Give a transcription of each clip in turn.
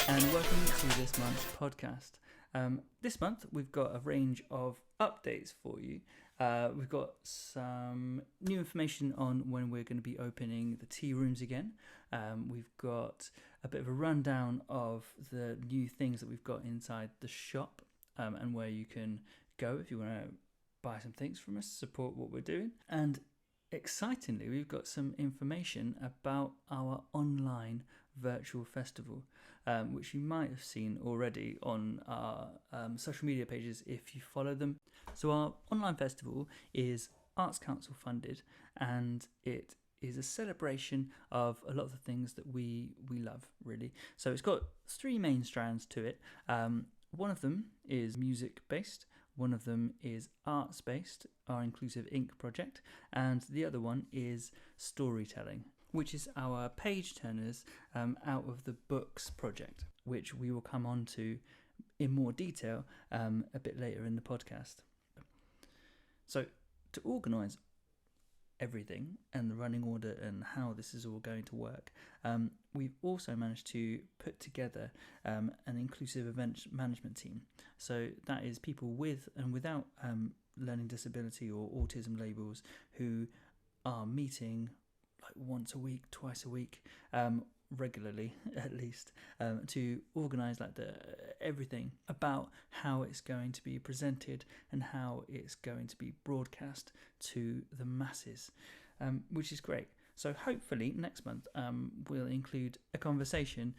And welcome to this month's podcast. This month we've got a range of updates for you. We've got some new information on when we're going to be opening the tea rooms again. We've got a bit of a rundown of the new things that we've got inside the shop, and where you can go if you want to buy some things from us, support what we're doing. And excitingly, we've got some information about our online virtual festival, which you might have seen already on our social media pages if you follow them. So our online festival is Arts Council funded, and it is a celebration of a lot of the things that we love, really. So it's got three main strands to it. One of them is music based, one of them is arts based, our Inclusive Ink project, and the other one is storytelling, which is our page turners out of the books project, which we will come on to in more detail a bit later in the podcast. So to organise everything and the running order and how this is all going to work, we've also managed to put together an inclusive event management team. So that is people with and without learning disability or autism labels who are meeting like once a week, twice a week, regularly at least, to organise like everything about how it's going to be presented and how it's going to be broadcast to the masses, which is great. So hopefully next month we'll include a conversation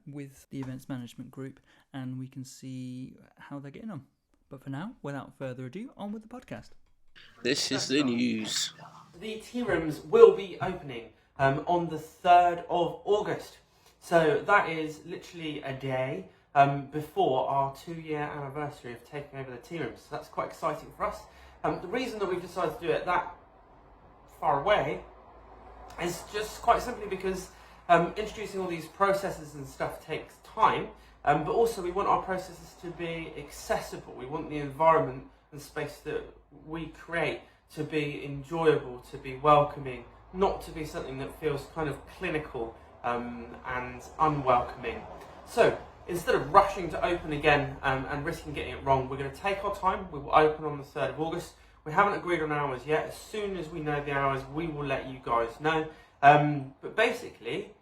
with the events management group, and we can see how they're getting on. But for now, without further ado, on with the podcast. This is the news. The tea rooms will be opening on the 3rd of August. So that is literally a day before our 2-year anniversary of taking over the tea rooms. So that's quite exciting for us. The reason that we've decided to do it that far away is just quite simply because introducing all these processes and stuff takes time, but also we want our processes to be accessible. We want the environment and space that we create to be enjoyable, to be welcoming, not to be something that feels kind of clinical and unwelcoming. So instead of rushing to open again and risking getting it wrong, we're going to take our time. We will open on the 3rd of August. We haven't agreed on hours yet. As soon as we know the hours, we will let you guys know. But basically,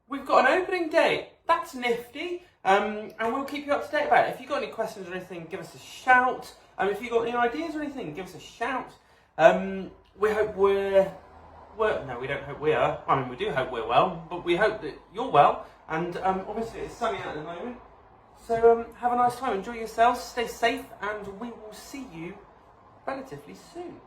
we've got an opening date. That's nifty. And we'll keep you up to date about it. If you've got any questions or anything, give us a shout. If you've got any ideas or anything, give us a shout. We hope no, we don't hope we are. I mean, we do hope we're well, but we hope that you're well. And obviously it's sunny out at the moment. So have a nice time. Enjoy yourselves. Stay safe. And we will see you relatively soon.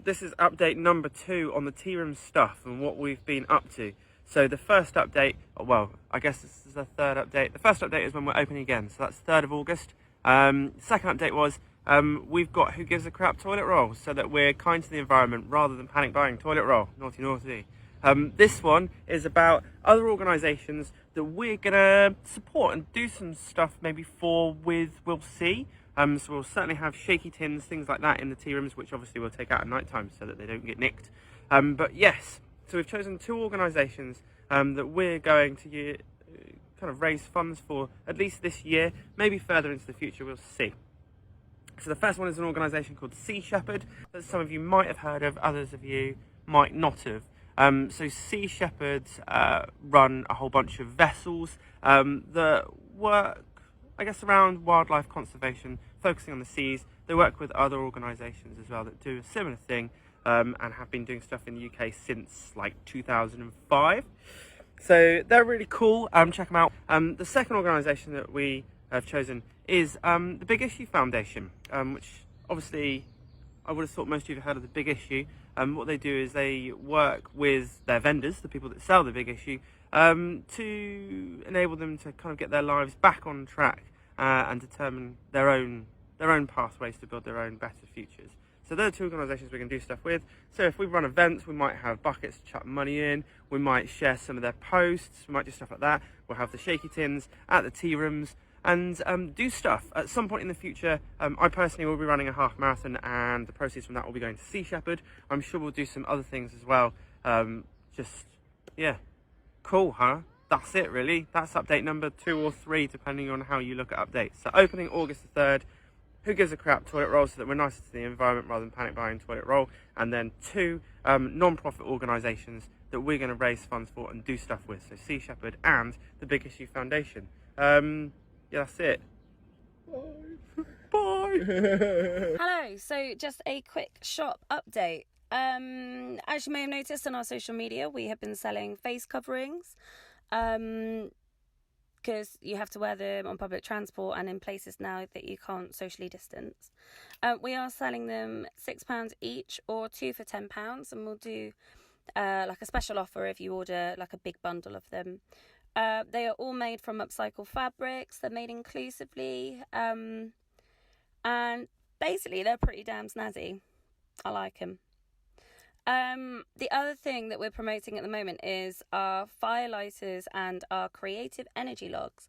This is update number 2 on the tea room stuff and what we've been up to. So the first update, well, I guess this is the third update. The first update is when we're opening again, so that's 3rd of August. Second update was we've got Who Gives a Crap toilet roll, so that we're kind to the environment rather than panic buying toilet roll. Naughty, naughty. This one is about other organisations that we're going to support and do some stuff maybe we'll see. So we'll certainly have shaky tins, things like that in the tea rooms, which obviously we'll take out at night time so that they don't get nicked. But yes, so we've chosen 2 organisations that we're going to kind of raise funds for at least this year, maybe further into the future, we'll see. So the first one is an organisation called Sea Shepherd that some of you might have heard of, others of you might not have. So Sea Shepherds run a whole bunch of vessels that work, I guess, around wildlife conservation, focusing on the seas. They work with other organisations as well that do a similar thing and have been doing stuff in the UK since like 2005. So they're really cool. Check them out. The second organisation that we have chosen is the Big Issue Foundation, which obviously I would have thought most of you have heard of the Big Issue. What they do is they work with their vendors, the people that sell the Big Issue, to enable them to kind of get their lives back on track and determine their own pathways to build their own better futures. So there are two organisations we can do stuff with. So if we run events, we might have buckets to chuck money in, we might share some of their posts, we might do stuff like that. We'll have the shaky tins at the tea rooms and do stuff. At some point in the future, I personally will be running a half marathon and the proceeds from that will be going to Sea Shepherd. I'm sure we'll do some other things as well. Yeah, cool, huh? That's it really. That's update number 2 or 3, depending on how you look at updates. So opening August the 3rd, who gives a crap toilet roll, so that we're nicer to the environment rather than panic buying toilet roll. And then 2 non-profit organisations that we're going to raise funds for and do stuff with. So Sea Shepherd and the Big Issue Foundation. Yeah, that's it. Bye. Bye. Hello, so just a quick shop update. As you may have noticed on our social media, we have been selling face coverings. Because you have to wear them on public transport and in places now that you can't socially distance. We are selling them £6 each or 2 for £10, and we'll do like a special offer if you order like a big bundle of them. They are all made from upcycled fabrics. They're made inclusively, and basically they're pretty damn snazzy. I like them. The other thing that we're promoting at the moment is our firelighters and our creative energy logs.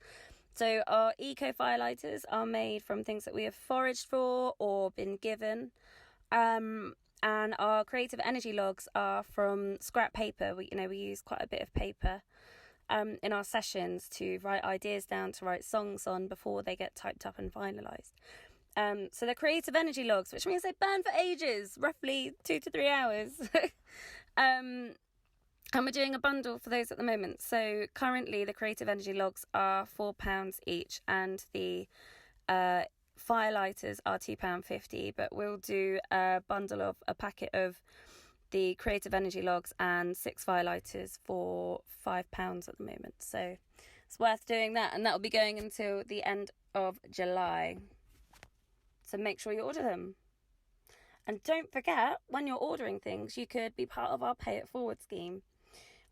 So our eco firelighters are made from things that we have foraged for or been given. And our creative energy logs are from scrap paper. We use quite a bit of paper in our sessions to write ideas down, to write songs on before they get typed up and finalised. So they're creative energy logs, which means they burn for ages, roughly 2 to 3 hours. And we're doing a bundle for those at the moment. So currently the creative energy logs are £4 each and the firelighters are £2.50. But we'll do a bundle of a packet of the creative energy logs and 6 firelighters for £5 at the moment. So it's worth doing that, and that'll be going until the end of July. So make sure you order them. And don't forget, when you're ordering things, you could be part of our Pay It Forward scheme,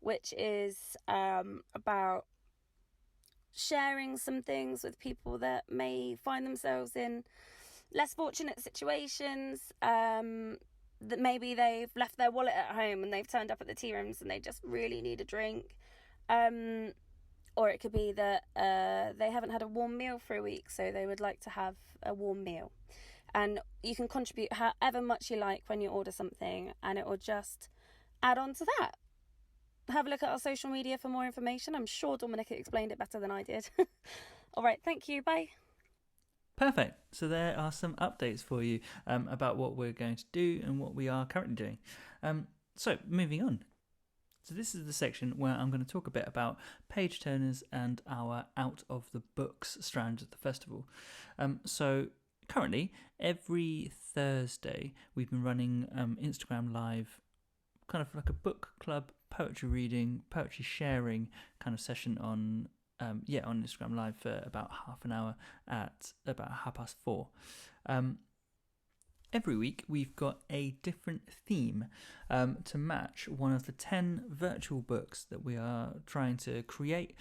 which is about sharing some things with people that may find themselves in less fortunate situations, that maybe they've left their wallet at home and they've turned up at the tea rooms and they just really need a drink. Or it could be that they haven't had a warm meal for a week, so they would like to have a warm meal. And you can contribute however much you like when you order something, and it will just add on to that. Have a look at our social media for more information. I'm sure Dominica explained it better than I did. All right, thank you. Bye. Perfect. So there are some updates for you about what we're going to do and what we are currently doing. So moving on. So this is the section where I'm going to talk a bit about page turners and our Out of the Books strand at the festival. So currently, every Thursday, we've been running Instagram Live, kind of like a book club, poetry reading, poetry sharing kind of session on Instagram Live for about half an hour at about 4:30. Every week we've got a different theme to match one of the 10 virtual books that we are trying to create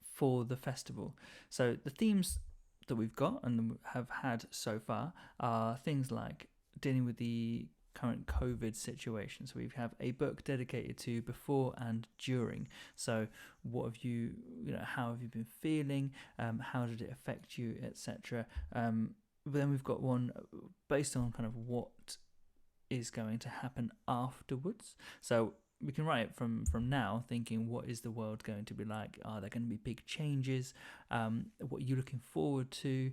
for the festival. So the themes that we've got and have had so far are things like dealing with the current COVID situation. So we have a book dedicated to before and during. So what have you how have you been feeling? How did it affect you, etc. Then we've got one based on kind of what is going to happen afterwards. So we can write it from now, thinking what is the world going to be like? Are there going to be big changes? What are you looking forward to?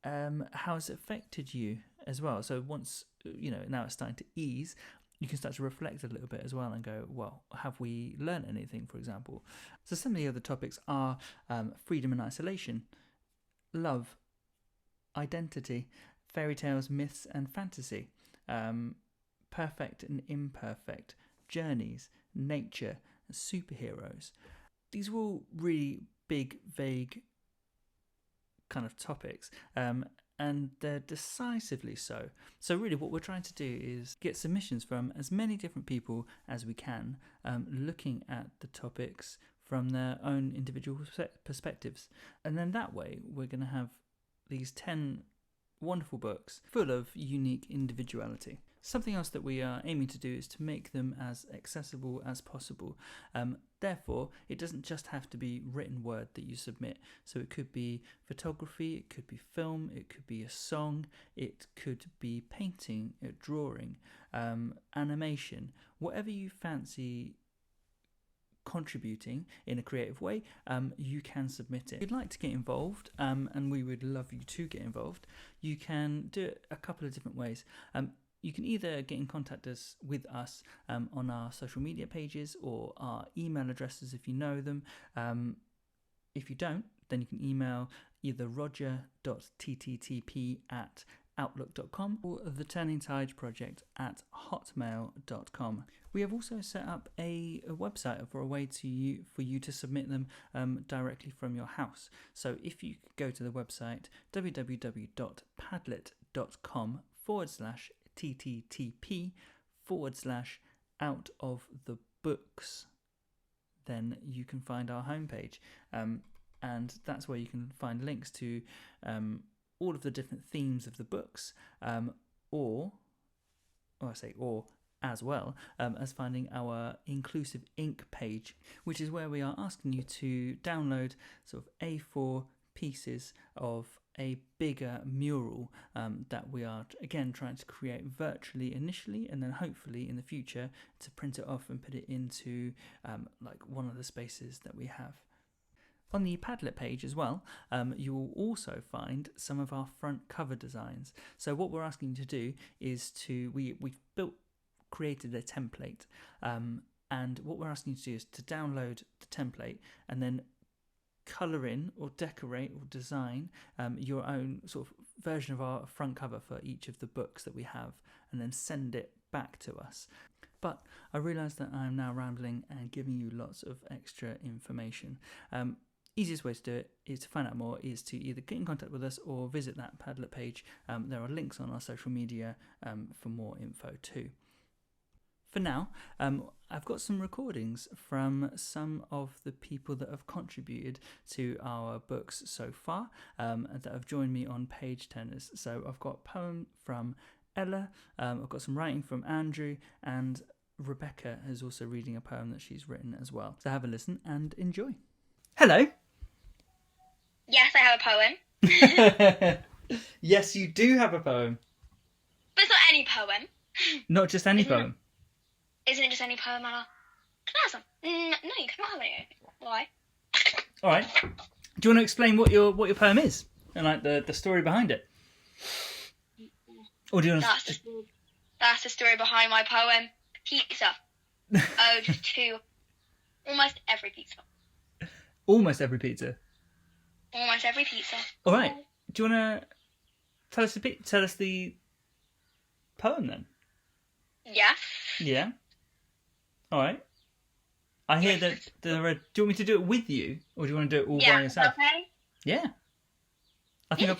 How has it affected you as well? So once now it's starting to ease, you can start to reflect a little bit as well and go, well, have we learned anything, for example? So some of the other topics are freedom and isolation, love, identity, fairy tales, myths and fantasy, perfect and imperfect, journeys, nature, superheroes. These are all really big, vague kind of topics, and and they're decisively so. So really what we're trying to do is get submissions from as many different people as we can, looking at the topics from their own individual perspectives. And then that way we're going to have these 10 wonderful books full of unique individuality. Something else that we are aiming to do is to make them as accessible as possible. Therefore, it doesn't just have to be written word that you submit. So it could be photography, it could be film, it could be a song, it could be painting, drawing, animation, whatever you fancy contributing in a creative way, you can submit it. If you'd like to get involved, and we would love you to get involved, you can do it a couple of different ways. You can either get in contact with us on our social media pages or our email addresses if you know them. If you don't, then you can email either roger.ttp@outlook.com or the Turning Tide Project at hotmail.com. We have also set up a website for a way for you to submit them directly from your house. So if you go to the website www.padlet.com/TTTP/out of the books, then you can find our homepage. And that's where you can find links to all of the different themes of the books, as well as finding our inclusive ink page, which is where we are asking you to download sort of A4 pieces of a bigger mural that we are again trying to create virtually initially, and then hopefully in the future to print it off and put it into like one of the spaces that we have. On the Padlet page as well, you will also find some of our front cover designs. So what we're asking you to do is we've created a template, and what we're asking you to do is to download the template and then colour in or decorate or design your own sort of version of our front cover for each of the books that we have, and then send it back to us. But I realise that I'm now rambling and giving you lots of extra information. Easiest way to do it is to find out more is to either get in contact with us or visit that Padlet page. There are links on our social media for more info too. For now, I've got some recordings from some of the people that have contributed to our books so far, that have joined me on page turners. So I've got a poem from Ella, I've got some writing from Andrew, and Rebecca is also reading a poem that she's written as well. So have a listen and enjoy. Hello. Yes, I have a poem. Yes, you do have a poem. But it's not any poem. Not just any poem. Isn't it just any poem, Anna? Can I have some? No, you cannot have any. Why? All right. Do you want to explain what your poem is and like the story behind it? Or do you want That's the story behind my poem. Pizza. Ode to almost every pizza. Almost every pizza. Almost every pizza. All right. Do you want to tell us the poem then? Yeah. Yeah. All right. I hear that there are. Do you want me to do it with you, or do you want to do it all by yourself? Okay. Yeah. I think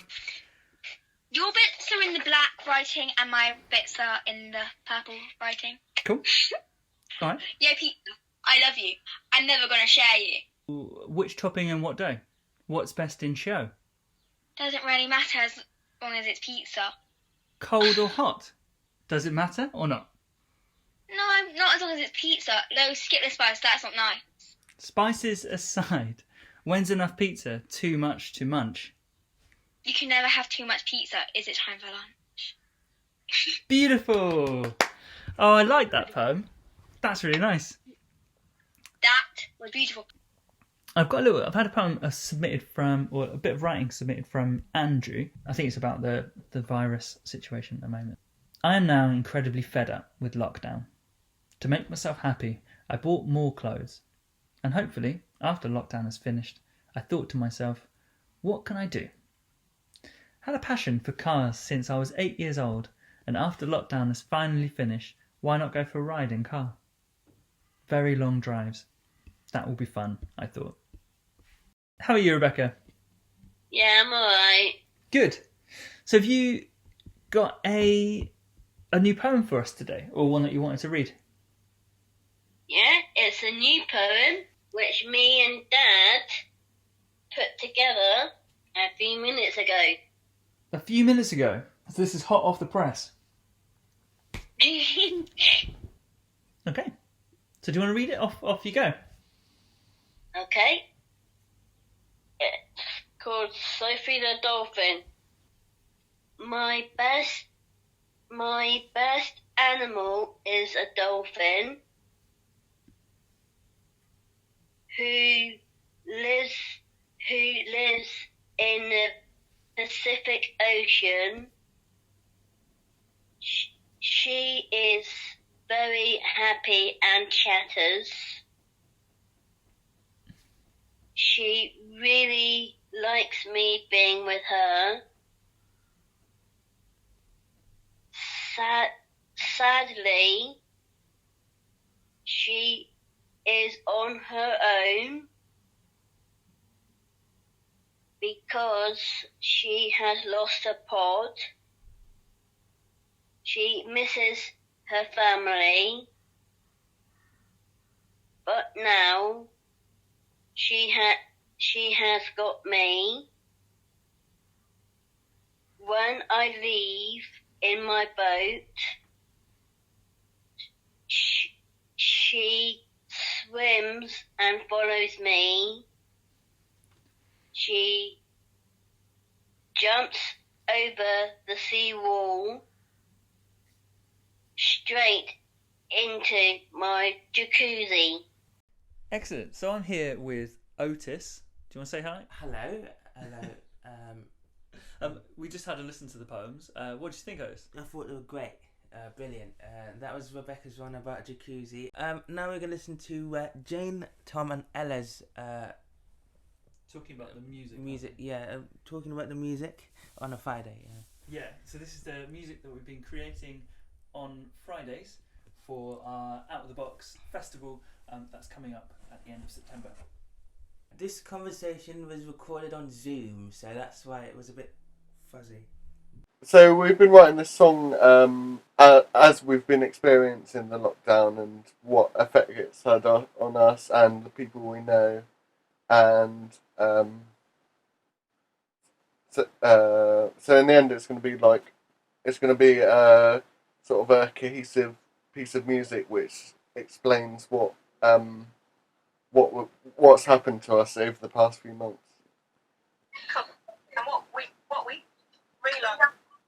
Your bits are in the black writing, and my bits are in the purple writing. Cool. All right. Yeah, pizza. I love you. I'm never gonna share you. Which topping and what dough? What's best in show? Doesn't really matter as long as it's pizza. Cold or hot? Does it matter or not? No, not as long as it's pizza. No, skip the spice. That's not nice. Spices aside, when's enough pizza too much to munch? You can never have too much pizza. Is it time for lunch? Beautiful. Oh, I like that poem. That's really nice. That was beautiful. I've had a poem submitted from, or a bit of writing submitted from Andrew. I think it's about the virus situation at the moment. I am now incredibly fed up with lockdown. To make myself happy, I bought more clothes. And hopefully, after lockdown is finished, I thought to myself, what can I do? Had a passion for cars since I was 8 years old, and after lockdown is finally finished, why not go for a ride in car? Very long drives. That will be fun, I thought. How are you, Rebecca? Yeah, I'm alright. Good. So have you got a new poem for us today, or one that you wanted to read? Yeah, it's a new poem which me and Dad put together a few minutes ago. A few minutes ago. So this is hot off the press. Okay. So do you want to read it? Off you go. Okay. It's called Sophie the Dolphin. My best animal is a dolphin who lives in the Pacific Ocean. She is very happy and chatters. She really likes me being with her. Sadly, she is on her own because she has lost a pod. She misses her family, but now she has got me. When I leave in my boat, she swims and follows me. She jumps over the sea-wall straight into my jacuzzi. Excellent. So I'm here with Otis. Do you want to say hi? Hello. We just had a listen to the poems. What do you think, Otis? I thought they were great. Brilliant. That was Rebecca's one about a jacuzzi. Now we're going to listen to Jane, Tom and Ella's Talking about the music. talking about the music on a Friday. Yeah, so this is the music that we've been creating on Fridays for our Out of the Box festival that's coming up at the end of September. This conversation was recorded on Zoom, so that's why it was a bit fuzzy. So we've been writing this song as we've been experiencing the lockdown and what effect it's had on us and the people we know, and so in the end it's going to be a sort of a cohesive piece of music which explains what's happened to us over the past few months. And what we realised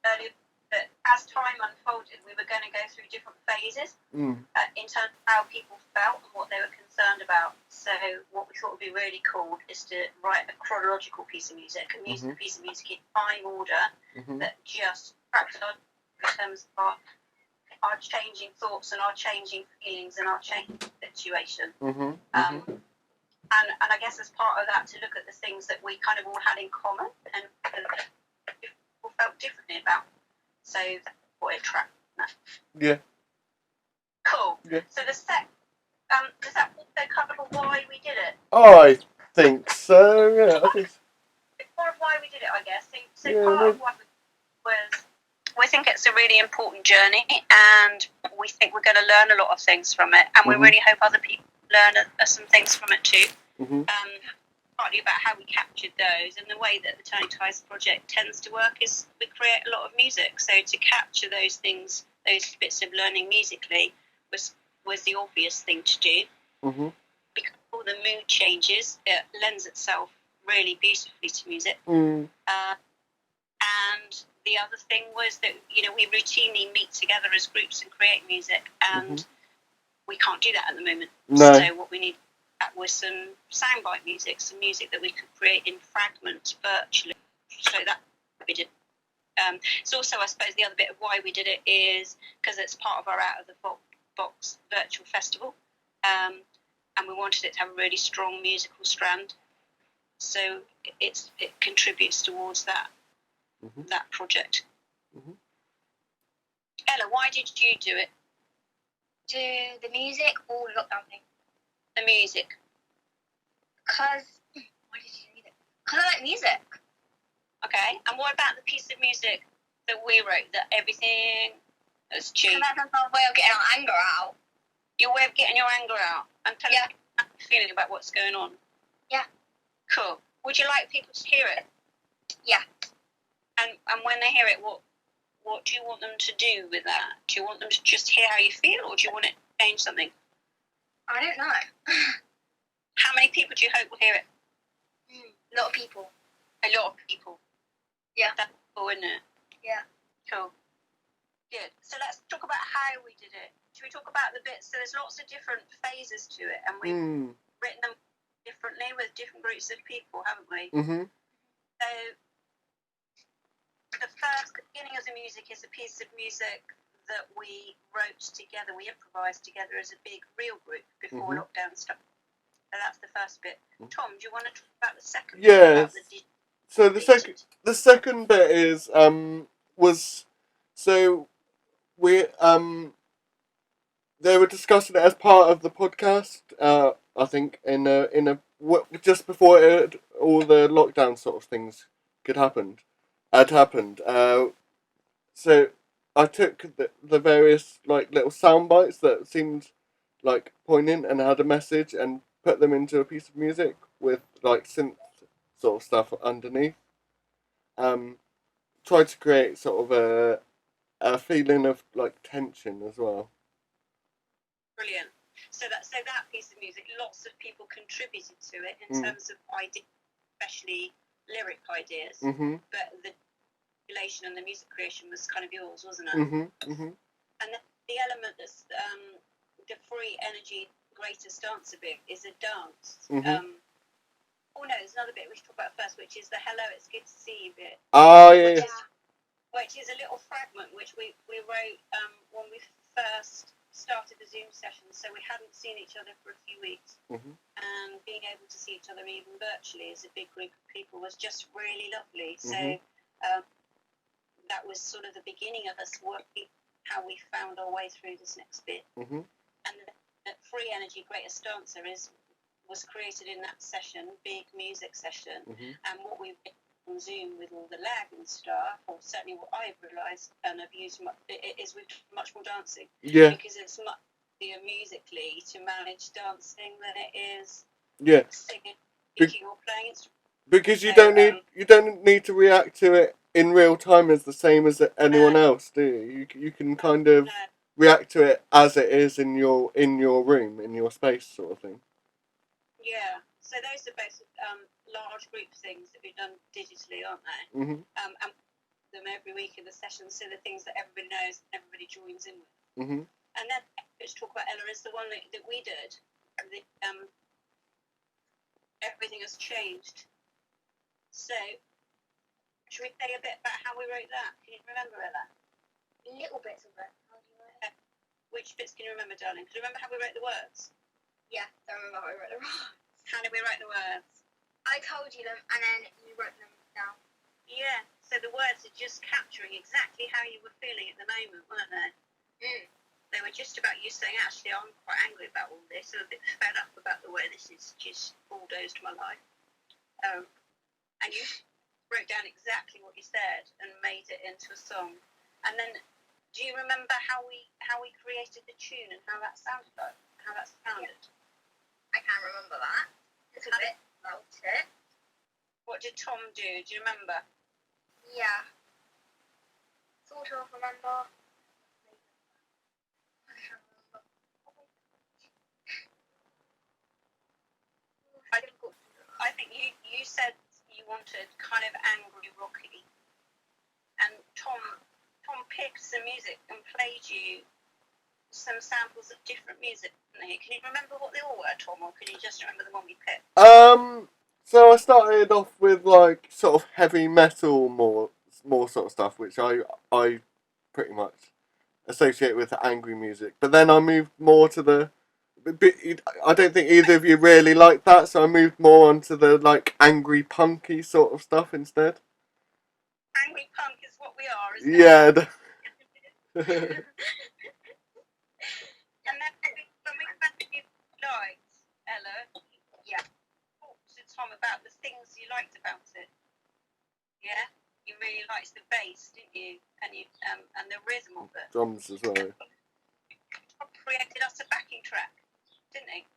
earlier, that as time unfolded, we were going to go through different phases in terms of how people felt and what they were concerned about. So what we thought would be really cool is to write a chronological piece of music, a piece of music in time order that just tracks on in terms of our changing thoughts and our changing feelings and our changing situation. And I guess as part of that, to look at the things that we kind of all had in common and people felt differently about. So that's what it tracked. Yeah. Cool. Yeah. So the set, does that also cover why we did it? I think so, yeah. I think so. It's more of why we did it, I guess. So Yeah, part of what was, we think it's a really important journey, and we think we're going to learn a lot of things from it, and we really hope other people learn some things from it too. Partly about how we captured those, and the way that the Turning Tides project tends to work is we create a lot of music, so to capture those things, those bits of learning musically was the obvious thing to do. Because all the mood changes, it lends itself really beautifully to music. And the other thing was that, we routinely meet together as groups and create music, and we can't do that at the moment. No. So what we need was some soundbite music, some music that we could create in fragments virtually. So that we did. It's also, I suppose, the other bit of why we did it is because it's part of our Out of the Box virtual festival, and we wanted it to have a really strong musical strand. So it contributes towards that project. Ella, why did you do it? Do the music or lockdown thing? The music. Why did you do it? Because I like music. Okay, and what about the piece of music that we wrote that everything is cheap. And that's our way of getting our anger out. Your way of getting your anger out and telling Yeah. people how you're feeling about what's going on. Yeah. Cool. Would you like people to hear it? Yeah. And when they hear it, what do you want them to do with that? Do you want them to just hear how you feel, or do you want it to change something? I don't know. How many people do you hope will hear it? A lot of people. A lot of people. Yeah. That's cool, isn't it? Yeah. Cool. Good. So let's talk about how we did it. Should we talk about the bits? So there's lots of different phases to it, and we've written them differently with different groups of people, haven't we? Mm-hmm. So the first beginning of the music is a piece of music that we wrote together, we improvised together as a big real group before lockdown started. So that's the first bit. Tom, do you want to talk about the second bit? Yes. So the Beat? second bit is they were discussing it as part of the podcast. I think just before all the lockdown sort of things had happened. So I took the various like little sound bites that seemed like poignant and had a message and put them into a piece of music with like synth sort of stuff underneath. Tried to create sort of a feeling of like tension as well. Brilliant. So that piece of music, lots of people contributed to it in terms of ideas, especially lyric ideas. But the relation and the music creation was kind of yours, wasn't it? And the element that's the free energy greatest dancer bit is a dance. Oh no, there's another bit we should talk about first, which is the hello, it's good to see you bit. Oh yeah. Which is a little fragment which we wrote when we first started the Zoom session, so we hadn't seen each other for a few weeks, and being able to see each other even virtually as a big group of people was just really lovely. So that was sort of the beginning of us working how we found our way through this next bit. And the free energy greatest dancer was created in that session, big music session, and what we did on Zoom with all the lag and stuff, or certainly what I've realised and have used is we've done much more dancing. Yeah. Because it's much easier musically to manage dancing than it is singing, speaking, or playing instruments. Because you don't need to react to it in real time as the same as anyone else, do you? You can kind of react to it as it is in your room, in your space, sort of thing. Yeah. So those are both large group things that we've done digitally, aren't they? And them every week in the sessions, so the things that everybody knows and everybody joins in with. And then let's talk about Ella is the one that we did. Everything has changed. So, should we say a bit about how we wrote that? Can you remember, Ella? Little bits of it. How do you write it? Which bits can you remember, darling? Can you remember how we wrote the words? Yeah, I remember how we wrote the words. How did we write the words? I told you them, and then you wrote them down. Yeah, so the words are just capturing exactly how you were feeling at the moment, weren't they? They were just about you saying, actually, I'm quite angry about all this. I'm a bit fed up about the way this is just bulldozed my life. And you wrote down exactly what you said and made it into a song. And then, do you remember how we created the tune and how that sounded like? How that sounded? I can't remember that. It's a bit about it. What did Tom do? Do you remember? Yeah. Sort of remember. I think you said you wanted kind of angry rocky, and Tom picked some music and played you some samples of different music. Can you remember what they all were, Tom, or can you just remember the one we picked? So I started off with like sort of heavy metal, more sort of stuff, which I pretty much associate with angry music. But then I moved more to the. I don't think either of you really like that, so I moved more onto the like angry punky sort of stuff instead. Angry punk is what we are, isn't it? Yeah. And then when we found you liked Ella, talk to Tom about the things you liked about it. Yeah, you really liked the bass, didn't you? And the rhythm of it. Drums as well. Tom created us a backing track, didn't he?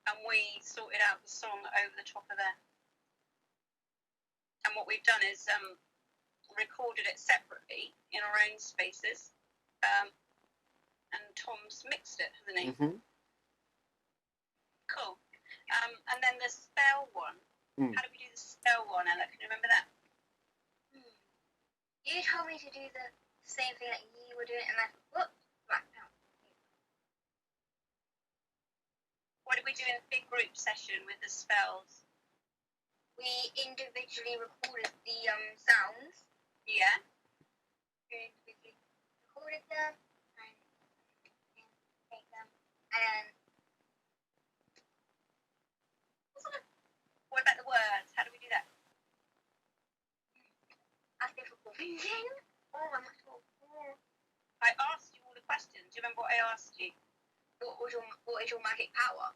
And we sorted out the song over the top of there. And what we've done is recorded it separately in our own spaces. And Tom's mixed it, hasn't he? Mm-hmm. Cool. And then the spell one. How do we do the spell one, Ella? Can you remember that? You told me to do the same thing that you were doing, and I thought, blacked out. What did we do in a big group session with the spells? We individually recorded the sounds. Yeah. We individually recorded them and take them, and what about the words? How do we do that? that's difficult. Oh, I'm not sure. I asked you all the questions. Do you remember what I asked you? What is your magic power?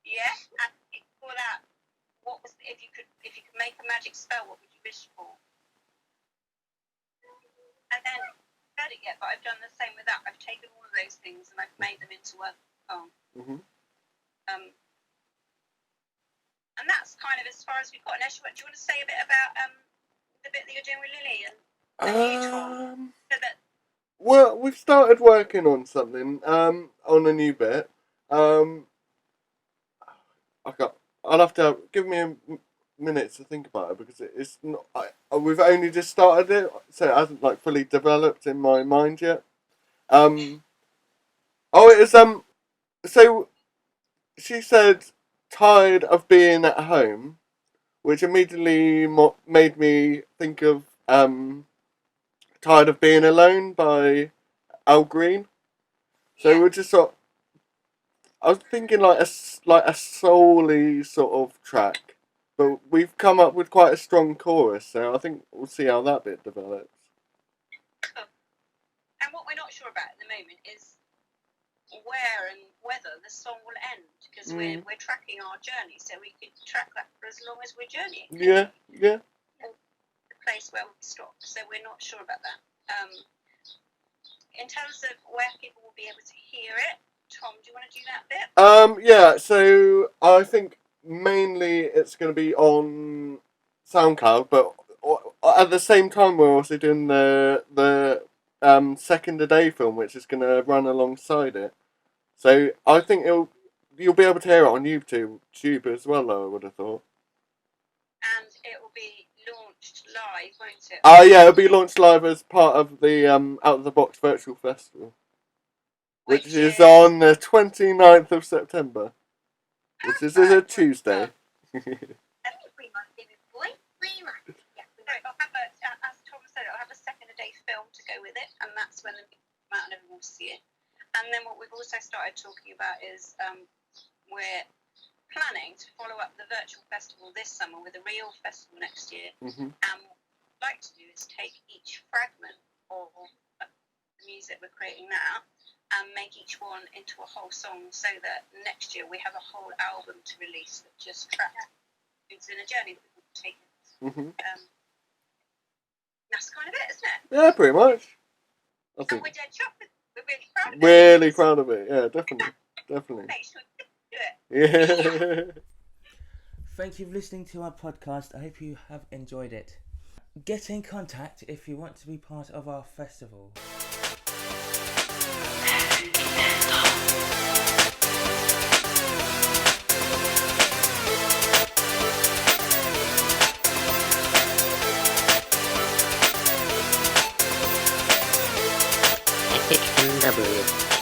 Yeah. And for that, what was if you could make a magic spell? What would you wish for? And then I haven't heard it yet, but I've done the same with that. I've taken all of those things and I've made them into a poem. Mm-hmm. And that's kind of as far as we've got. Unless do you want to say a bit about the bit that you're doing with Lily and you, Tom? So that Well, we've started working on something, on a new bit. I'll have to give me a minute to think about it because it's not. We've only just started it, so it hasn't like fully developed in my mind yet. It is So she said, "Tired of being at home," which immediately made me think of "Tired of Being Alone" by Al Green. So we're just sort. I was thinking like a soul-y sort of track, but we've come up with quite a strong chorus. So I think we'll see how that bit develops. And what we're not sure about at the moment is where and whether the song will end, because we're tracking our journey, so we could track that for as long as we're journeying. Yeah. The place where we stop, so we're not sure about that. In terms of where people will be able to hear it, Tom, do you want to do that bit? Yeah. So I think mainly it's going to be on SoundCloud, but at the same time we're also doing the Second a Day film, which is going to run alongside it. So I think you'll be able to hear it on YouTube as well, though, I would have thought. And it will be launched live, won't it? Yeah, it'll be launched live as part of the Out of the Box Virtual Festival, which is on the 29th of September, which is a Tuesday. As Tom said, I'll have a Second a Day film to go with it, and that's when the come out and everyone will see it. And then what we've also started talking about is we're planning to follow up the virtual festival this summer with a real festival next year. Mm-hmm. And what we'd like to do is take each fragment of the music we're creating now and make each one into a whole song, so that next year we have a whole album to release that just tracks it's in a journey that we've taken. Mm-hmm. That's kind of it, isn't it? Yeah, pretty much. I And think. we're dead chuffed with it. We're really proud of it. Really proud of it. Yeah, definitely. Make sure you do it. Yeah. Thank you for listening to our podcast. I hope you have enjoyed it. Get in contact if you want to be part of our festival. Epic Mw.